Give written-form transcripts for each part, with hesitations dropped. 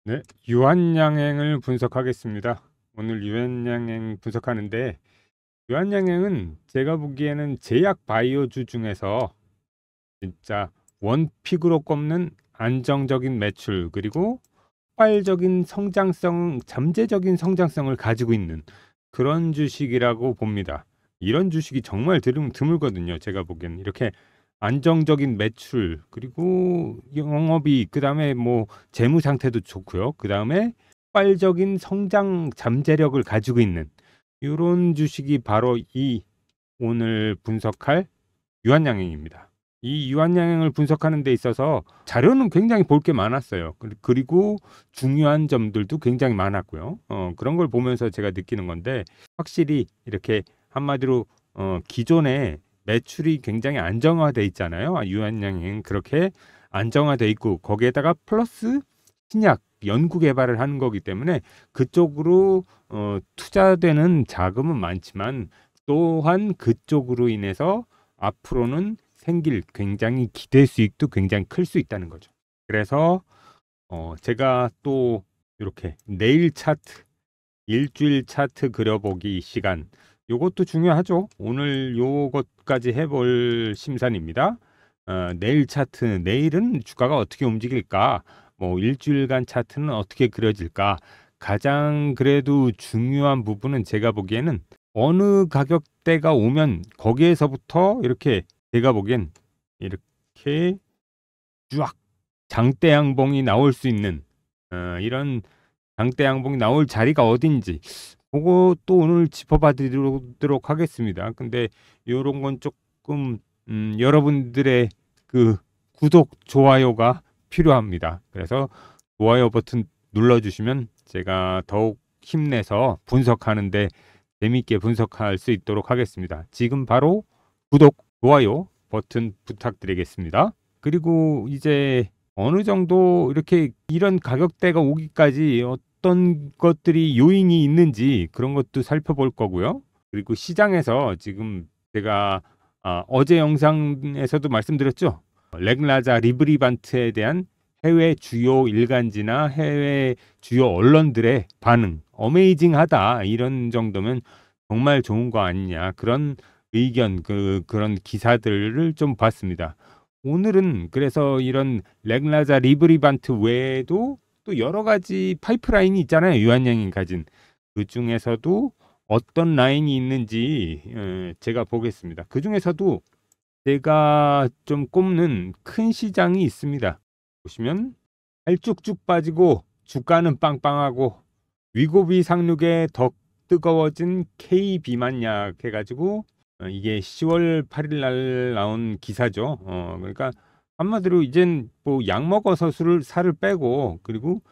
네, 유한양행을 분석하겠습니다. 오늘 유한양행 분석하는데 유한양행은 제가 보기에는 제약 바이오주 중에서 진짜 원픽으로 꼽는 안정적인 매출 그리고 폭발적인 성장성, 잠재적인 성장성을 가지고 있는 그런 주식이라고 봅니다. 이런 주식이 정말 드물거든요. 제가 보기에는 이렇게 안정적인 매출 그리고 영업이익 그다음에 뭐 재무 상태도 좋고요. 그다음에 폭발적인 성장 잠재력을 가지고 있는 이런 주식이 바로 이 오늘 분석할 유한양행입니다. 이 유한양행을 분석하는 데 있어서 자료는 굉장히 볼 게 많았어요. 그리고 중요한 점들도 굉장히 많았고요. 그런 걸 보면서 제가 느끼는 건데 확실히 이렇게 한마디로 기존에 매출이 굉장히 안정화돼 있잖아요. 유한양행 그렇게 안정화돼 있고 거기에다가 플러스 신약 연구 개발을 하는 거기 때문에 그쪽으로 투자되는 자금은 많지만 또한 그쪽으로 인해서 앞으로는 생길 굉장히 기대 수익도 굉장히 클 수 있다는 거죠. 그래서 제가 또 이렇게 내일 차트, 일주일 차트 그려보기 시간 요것도 중요하죠. 오늘 요것까지 해볼 심산입니다. 내일 차트, 내일은 주가가 어떻게 움직일까? 뭐 일주일간 차트는 어떻게 그려질까? 가장 그래도 중요한 부분은 제가 보기에는 어느 가격대가 오면 거기에서부터 이렇게 제가 보기엔 이렇게 쫙 장대 양봉이 나올 수 있는 이런 장대 양봉이 나올 자리가 어딘지 그것도 오늘 짚어봐 드리도록 하겠습니다. 근데 이런 건 조금 여러분들의 그 구독, 좋아요가 필요합니다. 그래서 좋아요 버튼 눌러주시면 제가 더욱 힘내서 분석하는데 재미있게 분석할 수 있도록 하겠습니다. 지금 바로 구독, 좋아요 버튼 부탁드리겠습니다. 그리고 이제 어느 정도 이렇게 이런 가격대가 오기까지 어떤 것들이 요인이 있는지 그런 것도 살펴볼 거고요. 그리고 시장에서 지금 제가 어제 영상에서도 말씀드렸죠. 렉라자 리브리반트에 대한 해외 주요 일간지나 해외 주요 언론들의 반응 어메이징하다 이런 정도면 정말 좋은 거 아니냐 그런 의견 그런 기사들을 좀 봤습니다. 오늘은 그래서 이런 렉라자 리브리반트 외에도 또 여러 가지 파이프라인이 있잖아요. 유한양이 가진 그 중에서도 어떤 라인이 있는지 제가 보겠습니다. 그 중에서도 제가 좀 꼽는 큰 시장이 있습니다. 보시면 알쭉쭉 빠지고 주가는 빵빵하고 위고비 상륙에 더 뜨거워진 K 비만약 해가지고 이게 10월 8일 날 나온 기사죠. 그러니까 한마디로 이젠 뭐 약 먹어서 살을 빼고 그리고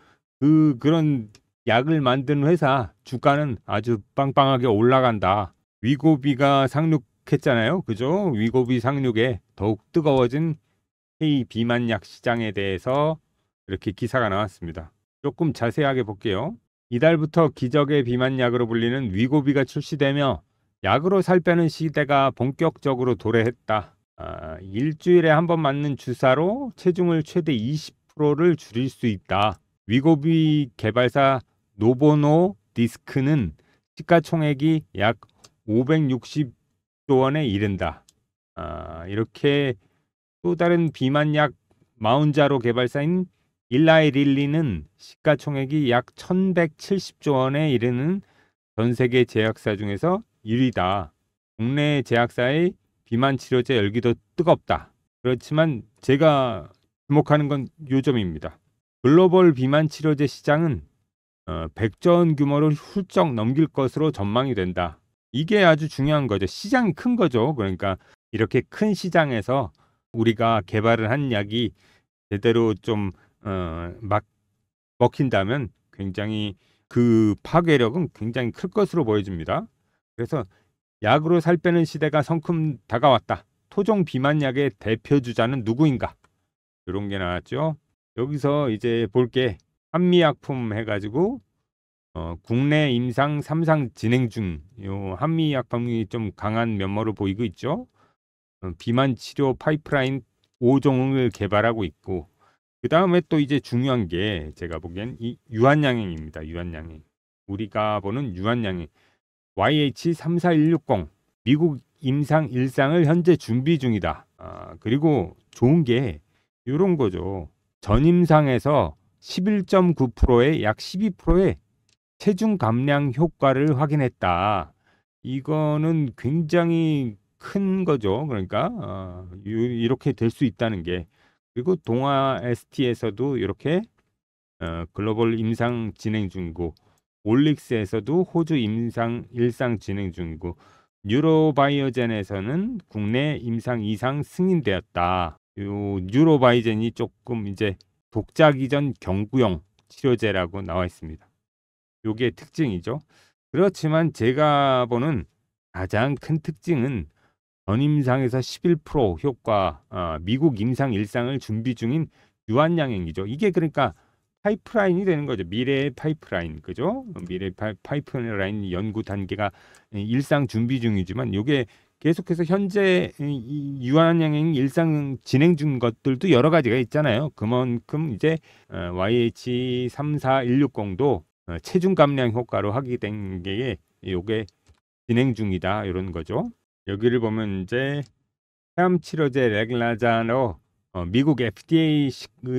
그런 약을 만든 회사 주가는 아주 빵빵하게 올라간다. 위고비가 상륙했잖아요. 그죠? 위고비 상륙에 더욱 뜨거워진 K 비만약 시장에 대해서 이렇게 기사가 나왔습니다. 조금 자세하게 볼게요. 이달부터 기적의 비만약으로 불리는 위고비가 출시되며 약으로 살 빼는 시대가 본격적으로 도래했다. 일주일에 한 번 맞는 주사로 체중을 최대 20%를 줄일 수 있다. 위고비 개발사 노보노 디스크는 시가총액이 약 560조 원에 이른다. 이렇게 또 다른 비만약 마운자로 개발사인 일라이 릴리는 시가총액이 약 1170조 원에 이르는 전 세계 제약사 중에서 1위다. 국내 제약사의 비만 치료제 열기도 뜨겁다. 그렇지만 제가 주목하는 건 요점입니다. 글로벌 비만 치료제 시장은 100조 원 규모를 훌쩍 넘길 것으로 전망이 된다. 이게 아주 중요한 거죠. 시장이 큰 거죠. 그러니까 이렇게 큰 시장에서 우리가 개발을 한 약이 제대로 좀 막 먹힌다면 굉장히 그 파괴력은 굉장히 클 것으로 보여집니다. 그래서 약으로 살 빼는 시대가 성큼 다가왔다. 토종 비만약의 대표 주자는 누구인가? 이런 게 나왔죠. 여기서 이제 볼 게 한미약품 해가지고 국내 임상 3상 진행 중 요 한미약품이 좀 강한 면모로 보이고 있죠. 비만 치료 파이프라인 5종을 개발하고 있고 그다음에 또 이제 중요한 게 제가 보기엔 이 유한양행입니다. 유한양행. 우리가 보는 유한양행 YH34160 미국 임상 일상을 현재 준비 중이다. 그리고 좋은 게 이런 거죠. 전임상에서 11.9%의 약 12%의 체중 감량 효과를 확인했다. 이거는 굉장히 큰 거죠. 그러니까 이렇게 될 수 있다는 게. 그리고 동아 ST에서도 이렇게 글로벌 임상 진행 중이고, 올릭스에서도 호주 임상 일상 진행 중이고, 뉴로바이오젠에서는 국내 임상 이상 승인되었다. 요 뉴로바이오젠이 조금 이제 독자 기전 경구용 치료제라고 나와 있습니다. 요게 특징이죠. 그렇지만 제가 보는 가장 큰 특징은 전임상에서 11% 효과, 미국 임상 일상을 준비 중인 유한양행이죠. 이게 그러니까 파이프라인이 되는 거죠. 미래의 파이프라인, 그죠? 미래 파이프라인 연구 단계가 일상 준비 중이지만 이게 계속해서 현재 이 유한양행 일상 진행 중 것들도 여러 가지가 있잖아요. 그만큼 이제 YH34160도 체중 감량 효과로 확인된 게 요게 진행 중이다 이런 거죠. 여기를 보면 이제 폐암 치료제 레글라자로 미국 FDA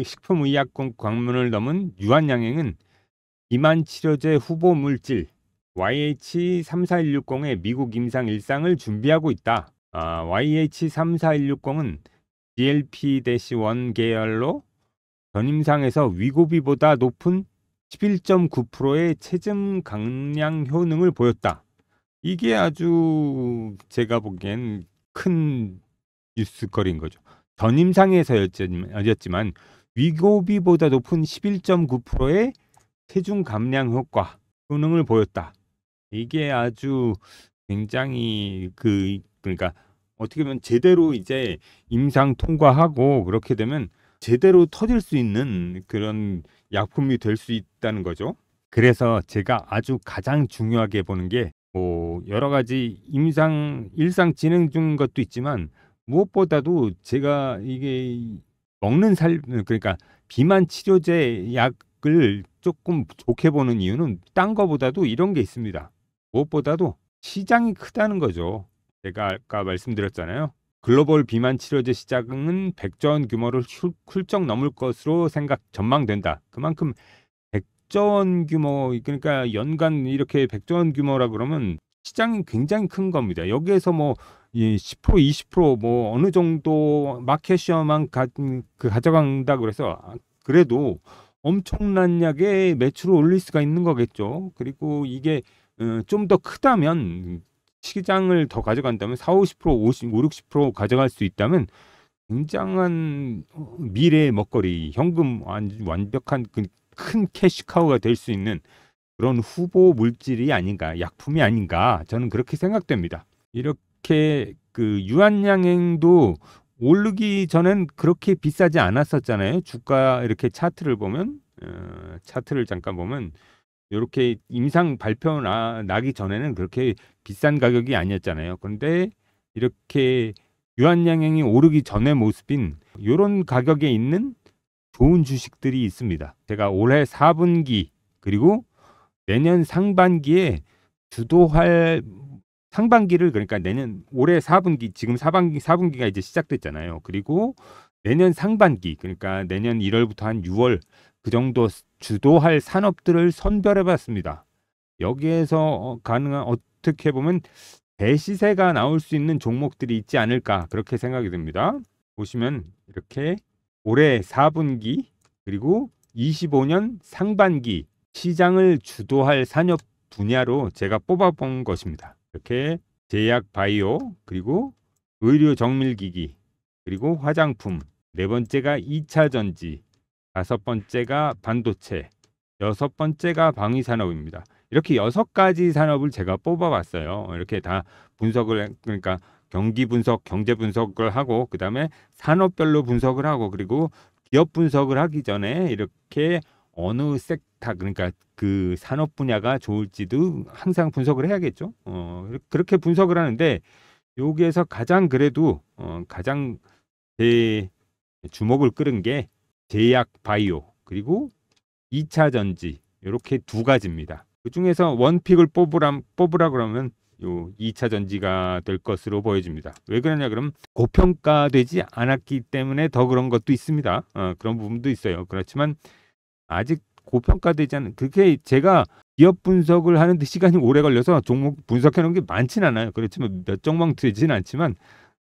식품의약국 관문을 넘은 유한양행은 비만 치료제 후보 물질 YH34160의 미국 임상 일상을 준비하고 있다. YH34160은 GLP-1 계열로 전임상에서 위고비보다 높은 11.9%의 체중 감량 효능을 보였다. 이게 아주 제가 보기엔 큰 뉴스거리인 거죠. 전임상에서였지만 위고비보다 높은 11.9%의 체중 감량 효과 효능을 보였다. 이게 아주 굉장히 그러니까 어떻게 보면 제대로 이제 임상 통과하고 그렇게 되면 제대로 터질 수 있는 그런 약품이 될 수 있다는 거죠. 그래서 제가 아주 가장 중요하게 보는 게 뭐 여러 가지 일상 진행 중 것도 있지만 무엇보다도 제가 이게 그러니까 비만 치료제 약을 조금 좋게 보는 이유는 딴 거보다도 이런 게 있습니다. 무엇보다도 시장이 크다는 거죠. 제가 아까 말씀드렸잖아요. 글로벌 비만 치료제 시장은 100조 원 규모를 훌쩍 넘을 것으로 전망된다. 그만큼 100조 원 규모, 그러니까 연간 이렇게 100조 원 규모라 그러면 시장이 굉장히 큰 겁니다. 여기에서 뭐 10%, 20% 어느 정도 마켓시어만 가져간다 그래서 그래도 엄청난 약의 매출을 올릴 수가 있는 거겠죠. 그리고 이게 좀 더 크다면 시장을 더 가져간다면 4, 50%, 50, 60% 가져갈 수 있다면 굉장한 미래의 먹거리, 현금 완벽한 큰 캐시카우가 될 수 있는 그런 후보 물질이 아닌가, 약품이 아닌가 저는 그렇게 생각됩니다. 이렇게 유한양행도 오르기 전엔 그렇게 비싸지 않았었잖아요. 주가 이렇게 차트를 보면 차트를 잠깐 보면 이렇게 임상 발표 나기 전에는 그렇게 비싼 가격이 아니었잖아요. 그런데 이렇게 유한양행이 오르기 전의 모습인 이런 가격에 있는 좋은 주식들이 있습니다. 제가 올해 4분기 그리고 내년 상반기에 주도할 상반기를 그러니까 올해 4분기 지금 4분기가 이제 시작됐잖아요. 그리고 내년 상반기 그러니까 내년 1월부터 한 6월 그 정도 주도할 산업들을 선별해 봤습니다. 여기에서 가능한 어떻게 보면 대시세가 나올 수 있는 종목들이 있지 않을까 그렇게 생각이 듭니다. 보시면 이렇게 올해 4분기 그리고 25년 상반기 시장을 주도할 산업 분야로 제가 뽑아본 것입니다. 이렇게 제약 바이오 그리고 의료 정밀기기 그리고 화장품, 네 번째가 2차 전지, 다섯 번째가 반도체, 여섯 번째가 방위산업입니다. 이렇게 6가지 산업을 제가 뽑아봤어요. 이렇게 다 그러니까 경기 분석, 경제 분석을 하고 그다음에 산업별로 분석을 하고 그리고 기업 분석을 하기 전에 이렇게 어느 섹터 그러니까 그 산업 분야가 좋을지도 항상 분석을 해야겠죠. 그렇게 분석을 하는데 여기에서 가장 그래도 가장 제 주목을 끌은 게 제약 바이오 그리고 2차 전지 이렇게 두 가지입니다. 그 중에서 원픽을 뽑으라 그러면 요 2차 전지가 될 것으로 보여집니다. 왜 그러냐 그러면 고평가되지 않았기 때문에 더 그런 것도 있습니다. 그런 부분도 있어요. 그렇지만 아직 고평가되지 않은 그게 제가 기업 분석을 하는데 시간이 오래 걸려서 종목 분석해 놓은 게 많진 않아요. 그렇지만 몇 종목 되지는 않지만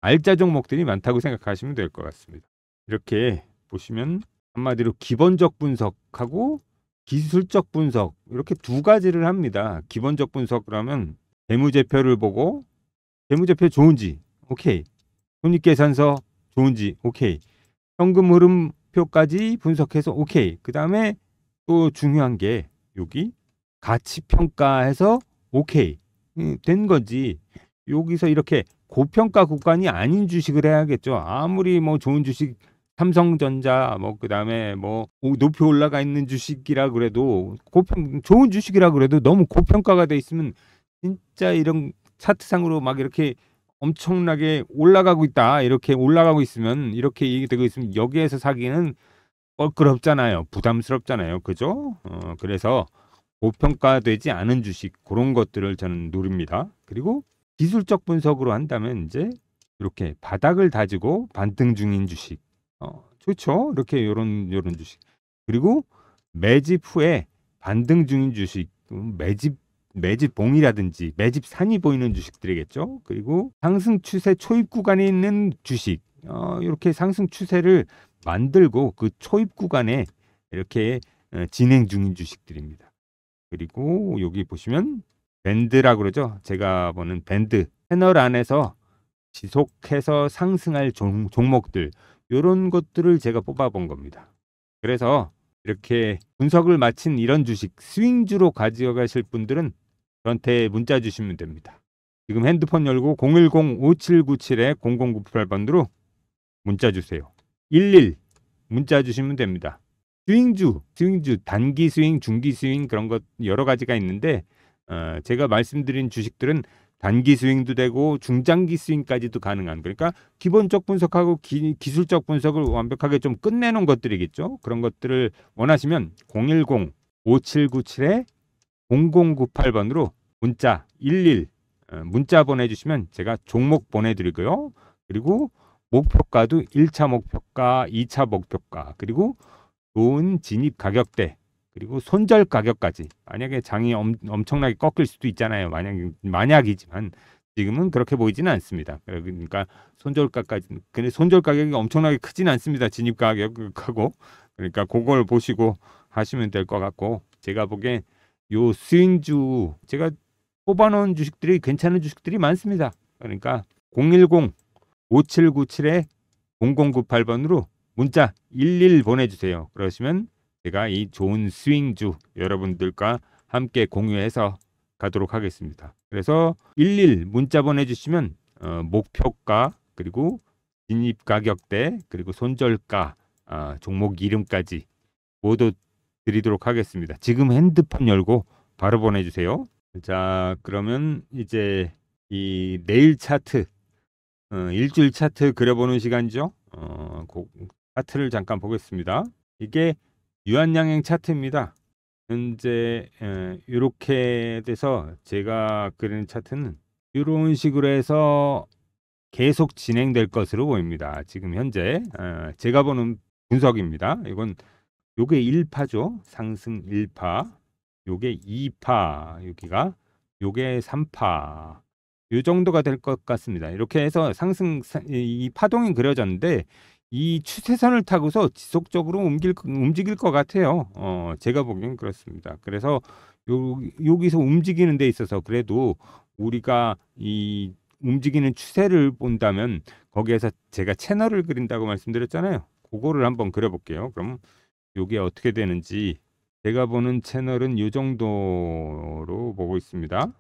알짜 종목들이 많다고 생각하시면 될 것 같습니다. 이렇게 보시면 한마디로 기본적 분석하고 기술적 분석 이렇게 두 가지를 합니다. 기본적 분석을 재무제표를 보고 재무제표 좋은지 오케이, 손익계산서 좋은지 오케이, 현금 흐름표까지 분석해서 오케이. 그 다음에 또 중요한 게 여기 가치평가해서 오케이 된 거지. 여기서 이렇게 고평가 구간이 아닌 주식을 해야겠죠. 아무리 뭐 좋은 주식 삼성전자 뭐 그다음에 뭐 높이 올라가 있는 주식이라 그래도 좋은 주식이라 그래도 너무 고평가가 돼 있으면 진짜 이런 차트상으로 막 이렇게 엄청나게 올라가고 있다. 이렇게 올라가고 있으면 이렇게 얘기되고 있으면 여기에서 사기는 껄끄럽잖아요. 부담스럽잖아요. 그죠? 그래서 고평가되지 않은 주식 그런 것들을 저는 노립니다. 그리고 기술적 분석으로 한다면 이제 이렇게 바닥을 다지고 반등 중인 주식 좋죠. 이렇게 요런 주식 그리고 매집 후에 반등 중인 주식 매집봉이라든지 매집산이 보이는 주식들이겠죠. 그리고 상승 추세 초입 구간에 있는 주식 이렇게 상승 추세를 만들고 그 초입 구간에 이렇게 진행 중인 주식들입니다. 그리고 여기 보시면 밴드라고 그러죠. 제가 보는 밴드 채널 안에서 지속해서 상승할 종목들 이런 것들을 제가 뽑아본 겁니다. 그래서 이렇게 분석을 마친 이런 주식 스윙주로 가져가실 분들은 저한테 문자 주시면 됩니다. 지금 핸드폰 열고 010-5797-0098번으로 문자 주세요. 11 문자 주시면 됩니다. 스윙주 단기 스윙, 중기 스윙 그런 것 여러 가지가 있는데 제가 말씀드린 주식들은 단기 스윙도 되고 중장기 스윙까지도 가능한 그러니까 기본적 분석하고 기술적 분석을 완벽하게 좀 끝내놓은 것들이겠죠. 그런 것들을 원하시면 010-5797-0098번으로 문자 11 문자 보내주시면 제가 종목 보내드리고요. 그리고 목표가도 1차 목표가, 2차 목표가 그리고 좋은 진입 가격대 그리고 손절 가격까지 만약에 장이 엄청나게 꺾일 수도 있잖아요. 만약이지만 지금은 그렇게 보이지는 않습니다. 그러니까 손절가까지 근데 손절 가격이 엄청나게 크지는 않습니다. 진입 가격하고 그러니까 그걸 보시고 하시면 될 것 같고 제가 보기엔 요 스윙주 제가 뽑아놓은 주식들이 괜찮은 주식들이 많습니다. 그러니까 010-5797-0098번으로 문자 11 보내주세요. 그러시면 제가 이 좋은 스윙주 여러분들과 함께 공유해서 가도록 하겠습니다. 그래서 11 문자 보내주시면 목표가 그리고 진입 가격대 그리고 손절가 종목 이름까지 모두 드리도록 하겠습니다. 지금 핸드폰 열고 바로 보내주세요. 자, 그러면 이제 이 내일 차트 일주일 차트 그려보는 시간이죠. 차트를 잠깐 보겠습니다. 이게 유한양행 차트입니다. 현재 이렇게 돼서 제가 그리는 차트는 이런 식으로 해서 계속 진행될 것으로 보입니다. 지금 현재 제가 보는 분석입니다. 이건 요게 1파죠. 상승 1파. 요게 2파. 여기가 요게 3파. 요 정도가 될 것 같습니다. 이렇게 해서 이 파동이 그려졌는데 이 추세선을 타고서 지속적으로 움직일 것 같아요. 제가 보기엔 그렇습니다. 그래서 여기서 움직이는 데 있어서 그래도 우리가 이 움직이는 추세를 본다면 거기에서 제가 채널을 그린다고 말씀드렸잖아요. 그거를 한번 그려볼게요. 그럼 이게 어떻게 되는지 제가 보는 채널은 이 정도로 보고 있습니다.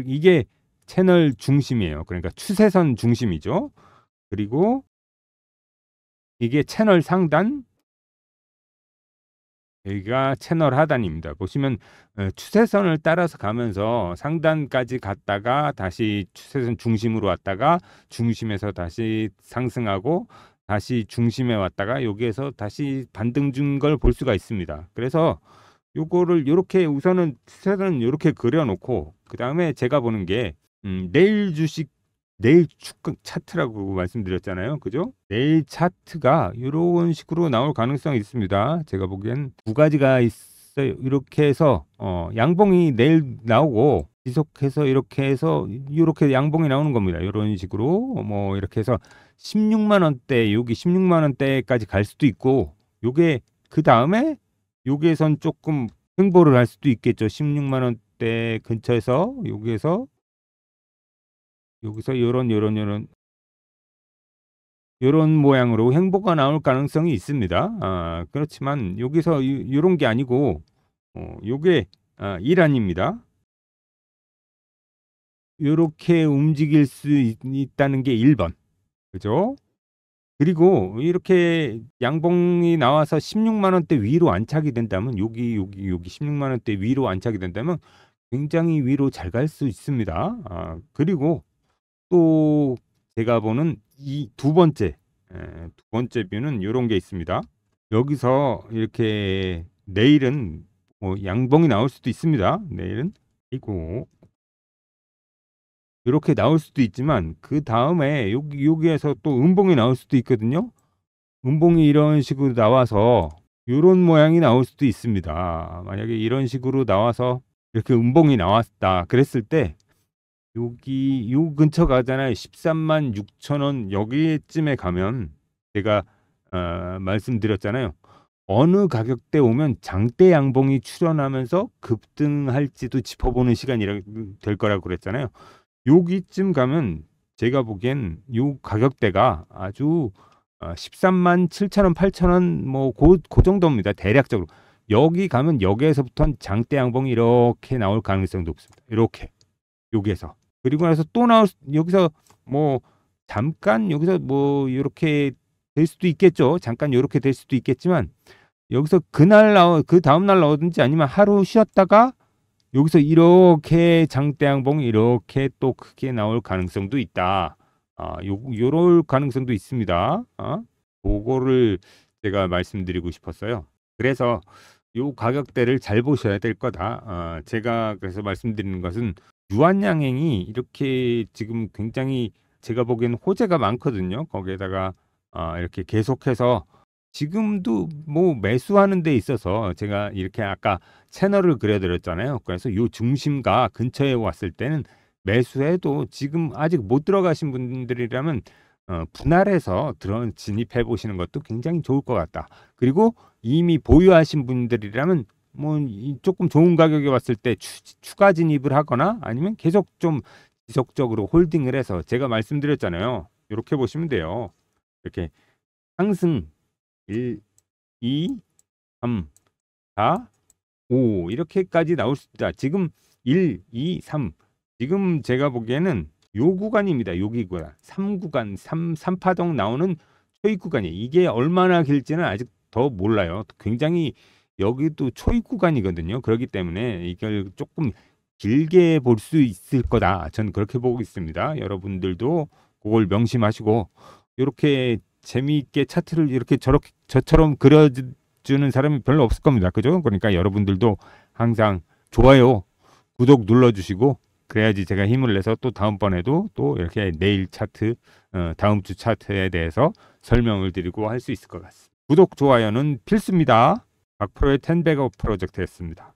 이게 채널 중심이에요. 그러니까 추세선 중심이죠. 그리고 이게 채널 상단, 여기가 채널 하단입니다. 보시면 추세선을 따라서 가면서 상단까지 갔다가 다시 추세선 중심으로 왔다가 중심에서 다시 상승하고 다시 중심에 왔다가 여기에서 다시 반등 준 걸 볼 수가 있습니다. 그래서 요거를 요렇게 우선은 추세는 요렇게 그려놓고 그 다음에 제가 보는 게 내일 주식 내일 차트라고 말씀드렸잖아요. 그죠? 내일 차트가 이런 식으로 나올 가능성이 있습니다. 제가 보기엔 두 가지가 있어요. 이렇게 해서 양봉이 내일 나오고 지속해서 이렇게 해서 이렇게 양봉이 나오는 겁니다. 이런 식으로 뭐 이렇게 해서 16만 원대 여기 16만 원대까지 갈 수도 있고 요게 그 다음에 여기에선 조금 횡보를 할 수도 있겠죠. 16만 원대 근처에서 여기서 요런 모양으로 횡보가 나올 가능성이 있습니다. 그렇지만 여기서 요런 게 아니고 요게 일환입니다. 요렇게 움직일 수 있다는 게 1번. 그죠? 그리고 이렇게 양봉이 나와서 16만 원대 위로 안착이 된다면 여기 16만 원대 위로 안착이 된다면 굉장히 위로 잘 갈 수 있습니다. 그리고 또 제가 보는 이 두 번째 뷰는 이런 게 있습니다. 여기서 이렇게 내일은 양봉이 나올 수도 있습니다. 내일은 그리고 이렇게 나올 수도 있지만 그 다음에 여기에서 또 음봉이 나올 수도 있거든요. 음봉이 이런 식으로 나와서 이런 모양이 나올 수도 있습니다. 만약에 이런 식으로 나와서 이렇게 음봉이 나왔다 그랬을 때 여기 요 근처 가잖아요. 13만 6천 원 여기쯤에 가면 제가 말씀드렸잖아요. 어느 가격대 오면 장대 양봉이 출현하면서 급등할지도 짚어보는 시간이 될 거라고 그랬잖아요. 여기쯤 가면 제가 보기엔 요 가격대가 아주 13만 7천 원, 8천 원 뭐 그 정도입니다. 대략적으로. 여기 가면 여기에서부터는 장대 양봉이 이렇게 나올 가능성도 없습니다. 이렇게 여기에서. 그리고 나서 또 여기서 뭐 잠깐 여기서 뭐 이렇게 될 수도 있겠죠. 잠깐 이렇게 될 수도 있겠지만 여기서 그 다음 날 나오든지 아니면 하루 쉬었다가 여기서 이렇게 장대 양봉이 이렇게 또 크게 나올 가능성도 있다. 요럴 가능성도 있습니다. 그거를 제가 말씀드리고 싶었어요. 그래서 요 가격대를 잘 보셔야 될 거다. 제가 그래서 말씀드리는 것은 유한양행이 이렇게 지금 굉장히 제가 보기엔 호재가 많거든요. 거기에다가 이렇게 계속해서 지금도 뭐 매수하는 데 있어서 제가 이렇게 아까 채널을 그려드렸잖아요. 그래서 요 중심가 근처에 왔을 때는 매수해도 지금 아직 못 들어가신 분들이라면 분할해서 진입해 보시는 것도 굉장히 좋을 것 같다. 그리고 이미 보유하신 분들이라면 뭐 조금 좋은 가격에 왔을 때 추가 진입을 하거나 아니면 계속 좀 지속적으로 홀딩을 해서 제가 말씀드렸잖아요. 이렇게 보시면 돼요. 이렇게 상승 1, 2, 3, 4, 5 이렇게까지 나올 수 있다. 지금 1, 2, 3 지금 제가 보기에는 요 구간입니다. 여기 구간 3구간 3파동 나오는 초입 구간이 이게 얼마나 길지는 아직 더 몰라요. 굉장히 여기도 초입 구간이거든요. 그렇기 때문에 이걸 조금 길게 볼 수 있을 거다. 저는 그렇게 보고 있습니다. 여러분들도 그걸 명심하시고 이렇게 재미있게 차트를 이렇게 저처럼 그려주는 사람이 별로 없을 겁니다. 그죠? 그러니까 여러분들도 항상 좋아요, 구독 눌러주시고 그래야지 제가 힘을 내서 또 다음번에도 또 이렇게 내일 차트, 다음 주 차트에 대해서 설명을 드리고 할 수 있을 것 같습니다. 구독, 좋아요는 필수입니다. 박프로의 10배업 프로젝트였습니다.